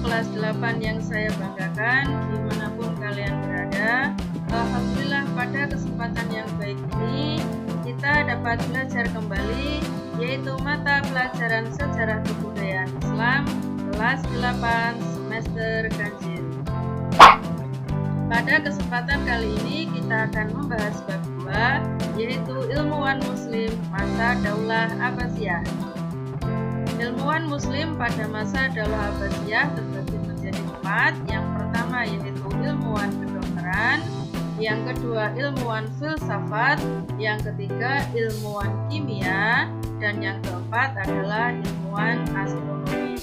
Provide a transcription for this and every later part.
kelas 8 yang saya banggakan dimanapun kalian berada. Alhamdulillah pada kesempatan yang baik ini kita dapat belajar kembali, yaitu mata pelajaran Sejarah Kebudayaan Islam kelas 8 semester ganjil. Pada kesempatan kali ini kita akan membahas bab 2, yaitu ilmuwan muslim masa Daulah Abbasiyah. Ilmuwan muslim pada masa Daulah Abbasiyah terbagi menjadi 4. Yang pertama yaitu ilmuwan kedokteran, yang kedua ilmuwan filsafat, yang ketiga ilmuwan kimia, dan yang keempat adalah ilmuwan astronomi.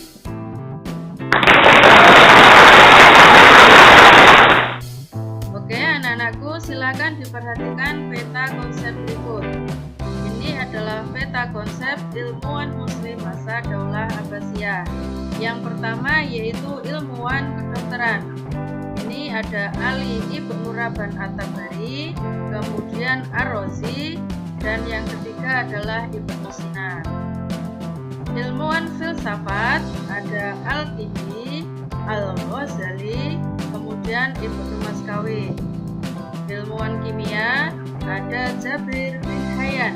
Oke anak-anakku, silakan diperhatikan peta konsep berikut. Ini adalah peta konsep ilmuwan muslim masa Daulah Abbasiyah. Yang pertama yaitu ilmuwan kedokteran. Ini ada Ali Ibnu Rabban At-Tabari, kemudian Ar-Razi, dan yang ketiga adalah Ibnu Sina. Ilmuwan filsafat ada Al-Kindi, Al-Ghazali, kemudian Ibnu Maskawi. Ilmuwan kimia ada Jabir bin Hayyan.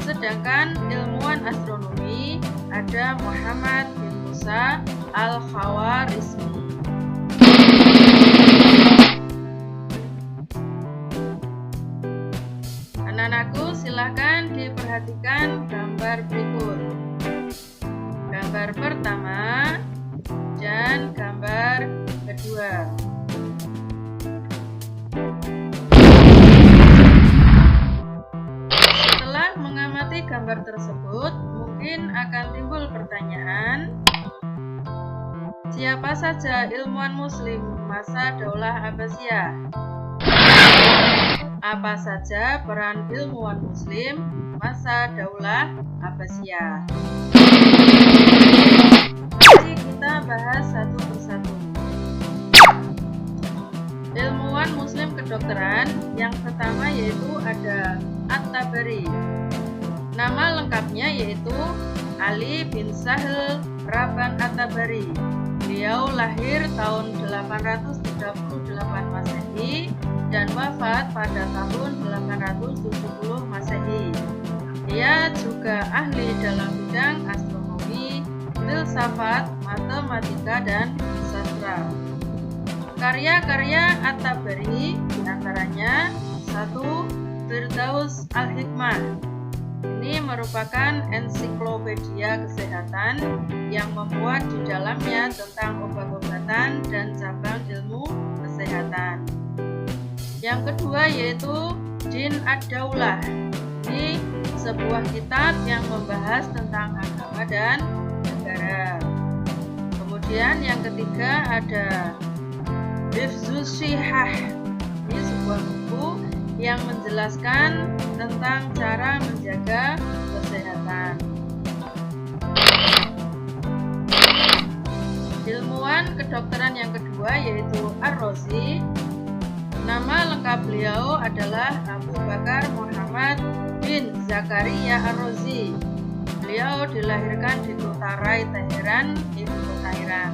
Sedangkan ilmuwan astronomi ada Muhammad bin Musa Al-Khawarizmi. Anak-anakku, silahkan diperhatikan gambar berikut. Gambar pertama dan gambar kedua. Gambar tersebut mungkin akan timbul pertanyaan, siapa saja ilmuwan muslim masa Daulah Abbasiyah? Apa saja peran ilmuwan muslim masa Daulah Abbasiyah? Mari kita bahas satu persatu. Ilmuwan muslim kedokteran yang pertama yaitu ada At-Tabari. Nama lengkapnya yaitu Ali bin Sahl Rabban At-Tabari. Beliau lahir tahun 838 Masehi dan wafat pada tahun 870 Masehi. Dia juga ahli dalam bidang astronomi, filsafat, matematika, dan sastra. Karya-karya At-Tabari diantaranya 1. Firdaus Al-Hikmah. Ini merupakan ensiklopedia kesehatan yang memuat di dalamnya tentang obat-obatan dan cabang ilmu kesehatan. Yang kedua yaitu Din Ad-Daulah. Ini sebuah kitab yang membahas tentang agama dan negara. Kemudian yang ketiga ada Hifzus Shihah. Ini sebuah buku yang menjelaskan tentang cara menjaga kesehatan. Ilmuwan kedokteran yang kedua yaitu Ar-Razi. Nama lengkap beliau adalah Abu Bakar Muhammad bin Zakaria Ar-Razi. Beliau dilahirkan di kota Rai, Teheran, ibu kota Iran.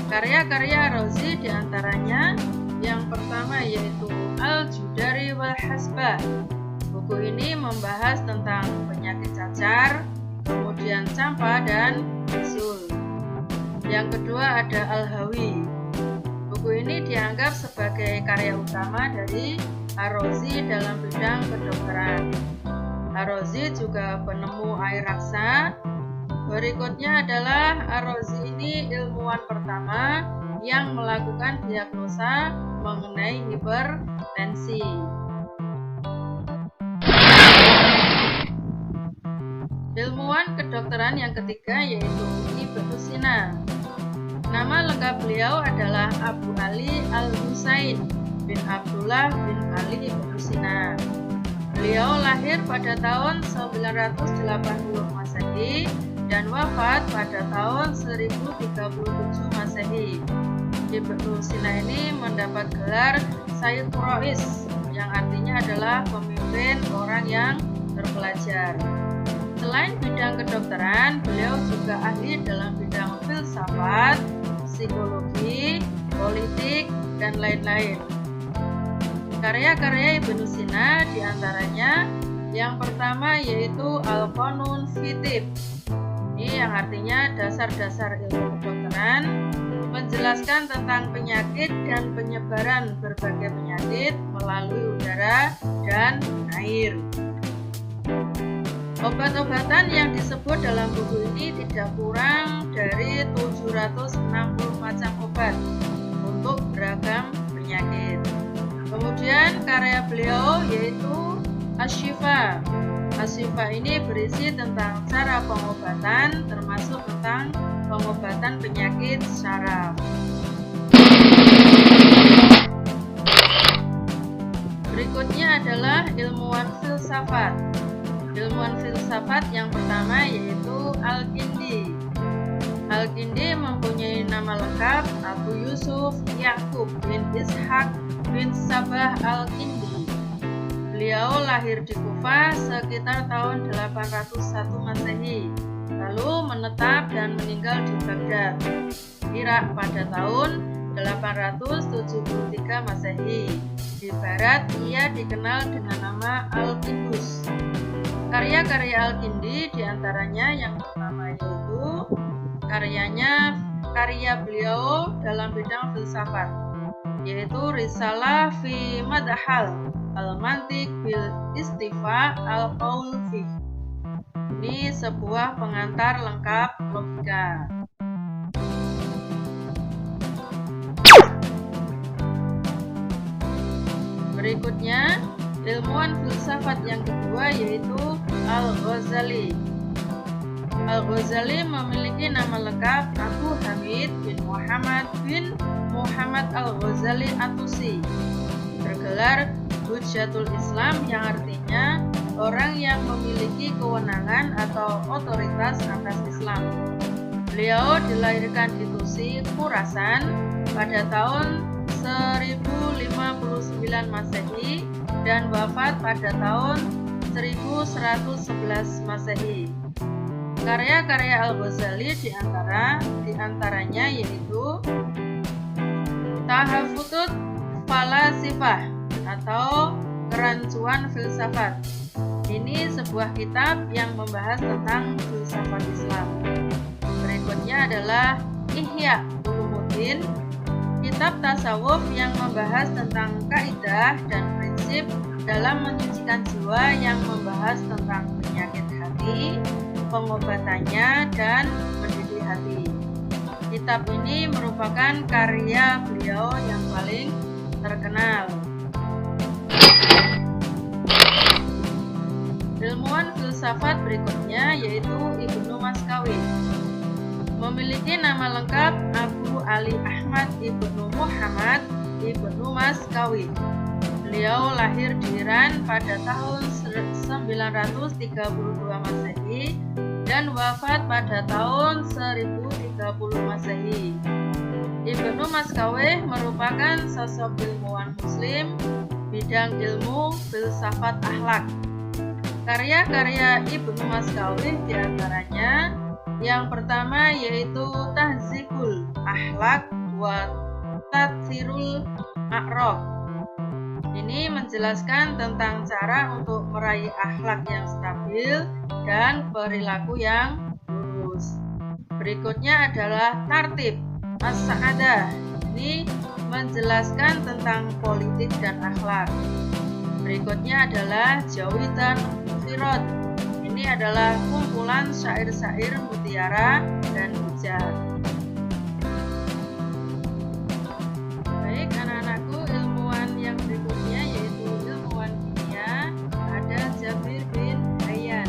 Karya-karya Ar-Razi diantaranya yang pertama yaitu Al-Judari wal Hasbah. Buku ini membahas tentang penyakit cacar, kemudian campak dan bisul. Yang kedua ada Al-Hawi. Buku ini dianggap sebagai karya utama dari Ar-Razi dalam bidang kedokteran. Ar-Razi juga penemu air raksa. Berikutnya adalah Ar-Razi ini ilmuwan pertama yang melakukan diagnosa mengenai hipertensi. Ilmuwan kedokteran yang ketiga yaitu Ibnu Sina. Nama lengkap beliau adalah Abu Ali Al-Husain bin Abdullah bin Ali Ibnu Sina. Beliau lahir pada tahun 980 Masehi dan wafat pada tahun 1037 Masehi. Ibnu Sina ini mendapat gelar Sayyid Quraish yang artinya adalah pemimpin orang yang terpelajar. Selain bidang kedokteran, beliau juga ahli dalam bidang filsafat, psikologi, politik, dan lain-lain. Karya-karya Ibnu Sina diantaranya yang pertama yaitu Al-Qanun fi Tibb. Ini yang artinya dasar-dasar ilmu kedokteran, menjelaskan tentang penyakit dan penyebaran berbagai penyakit melalui udara dan air. Obat-obatan yang disebut dalam buku ini tidak kurang dari 760 macam obat untuk beragam penyakit. Kemudian karya beliau yaitu Asy-Syifa. Asy-Syifa ini berisi tentang cara pengobatan, termasuk tentang pengobatan penyakit syaraf. Berikutnya adalah ilmuwan filsafat. Ilmuwan filsafat yang pertama yaitu Al-Kindi. Al-Kindi mempunyai nama lengkap Abu Yusuf Ya'qub bin Ishaq bin Sabah Al-Kindi. Beliau lahir di Kufah sekitar tahun 801 Masehi, lalu menetap dan meninggal di Baghdad, Irak pada tahun 873 Masehi. Di barat ia dikenal dengan nama Al-Qindus. Karya-karya Al-Kindi diantaranya yang pertama yaitu karya beliau dalam bidang filsafat, yaitu Risalah fi Madhal Al-Mantiq bil Istifa Al-Qaul Fih. Ini sebuah pengantar lengkap logika. Berikutnya, ilmuwan filsafat yang kedua yaitu Al-Ghazali. Al-Ghazali memiliki nama lengkap Abu Hamid bin Muhammad Al-Ghazali At-Tusi. Bergelar Hujjatul Islam yang artinya orang yang memiliki kewenangan atau otoritas atas Islam. Beliau dilahirkan di Tusi, Khurasan pada tahun 1059 Masehi dan wafat pada tahun 1111 Masehi. Karya-karya Al-Ghazali diantaranya yaitu Tahafutut Falasifah atau Kerancuan Filsafat. Ini sebuah kitab yang membahas tentang filsafat Islam. Berikutnya adalah Ihya Ulumuddin, kitab tasawuf yang membahas tentang kaidah dan prinsip dalam menyucikan jiwa, yang membahas tentang penyakit hati, pengobatannya, dan mendidik hati. Kitab ini merupakan karya beliau yang paling terkenal. Ilmuwan filsafat berikutnya yaitu Ibnu Maskawi. Memiliki nama lengkap Abu Ali Ahmad Ibnu Muhammad Ibnu Maskawi. Beliau lahir di Iran pada tahun 932 Masehi dan wafat pada tahun 1030 Masehi. Ibnu Maskawi merupakan sosok ilmuwan muslim bidang ilmu filsafat akhlak. Karya-karya Ibnu Maskawi diantaranya yang pertama yaitu Tahzibul Akhlak wa Tatsirul A'raf. Ini menjelaskan tentang cara untuk meraih akhlak yang stabil dan perilaku yang lurus. Berikutnya adalah Tartib As-Sa'adah. Ini menjelaskan tentang politik dan akhlak. Berikutnya adalah Jawidan Firod. Ini adalah kumpulan syair-syair mutiara dan hujat. Baik anak-anakku, ilmuwan yang berikutnya yaitu ilmuwan kimia, ada Jabir bin Hayyan.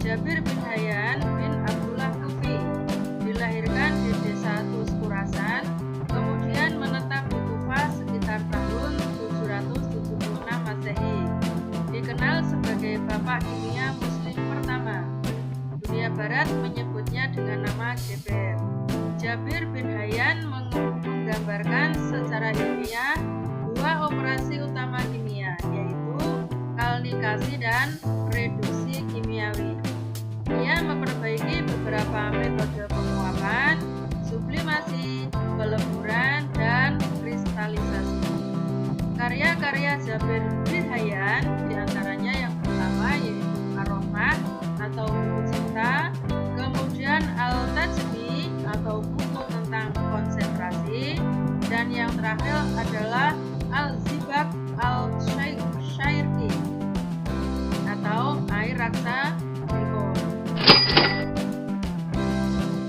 Jabir bin Hayyan bin Abdullah Kufi dilahirkan di desa Tus Khurasan, kemudian menetap di Kufah sekitar tahun 776 Masehi. Dikenal sebagai bapak kimia muslim pertama. Dunia barat menyebutnya dengan nama Geber. Jabir bin Hayyan menggambarkan secara ilmiah dua operasi utama kimia, yaitu kalnikasi dan reduksi kimiawi. Ia memperbaiki beberapa metode penguapan, sublimasi Jabir bin Hayyan, diantaranya yang pertama yaitu Ar-Rahmah atau buku cinta, kemudian Al-Tajbi atau buku tentang konsentrasi, dan yang terakhir adalah Al-Zibak Al-Syairki atau Air Raksa Berikut.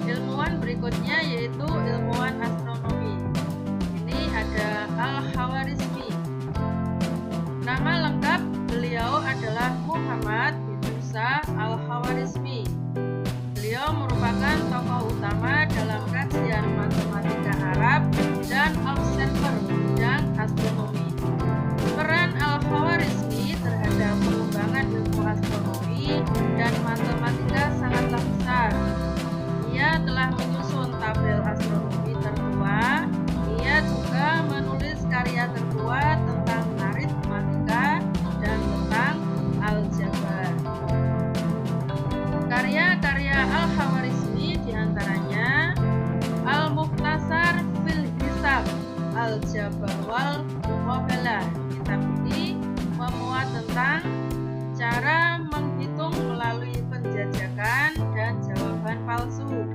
Ilmuwan berikutnya yaitu ilmuwan astronomi. Ini ada Al-Khawarizmi. Nama lengkap beliau adalah Muhammad bin Musa Al-Khawarizmi. Beliau merupakan tokoh utama dalam kajian matematika Arab dan observer bidang astronomi. Peran Al-Khawarizmi terhadap pengembangan ilmu astronomi dan matematika sangatlah besar. Ia telah menyusun tabel astronomi tertua. Ia juga menulis karya tertua tentang aritmatika dan tentang aljabar. Karya-karya Al-Khawarizmi diantaranya Al-Mukhtasar fil Hisab, Al-Jabar wal Muqabalah. Kitab ini memuat tentang cara menghitung melalui penjajakan dan jawaban palsu.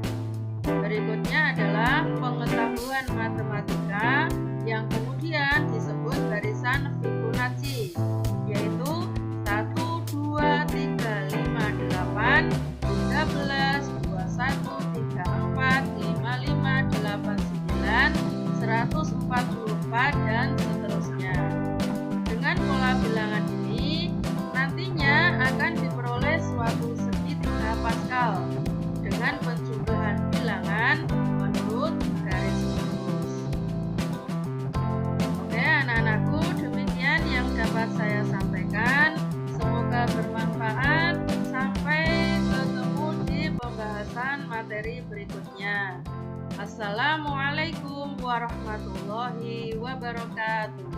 Berikutnya adalah pengetahuan matematika yang kemudian disebut barisan Fibonacci, yaitu 1, 2, 3, 5, 8, 13, 21, 34, 55, 89, 144, dan seterusnya. Dengan pola bilangan ini nantinya akan diperoleh suatu segitiga Pascal dengan penjumlahan bilangan menurut garis lurus. Oke anak-anakku, demikian yang dapat saya sampaikan. Semoga bermanfaat. Sampai ketemu di pembahasan materi berikutnya. Assalamualaikum warahmatullahi wabarakatuh.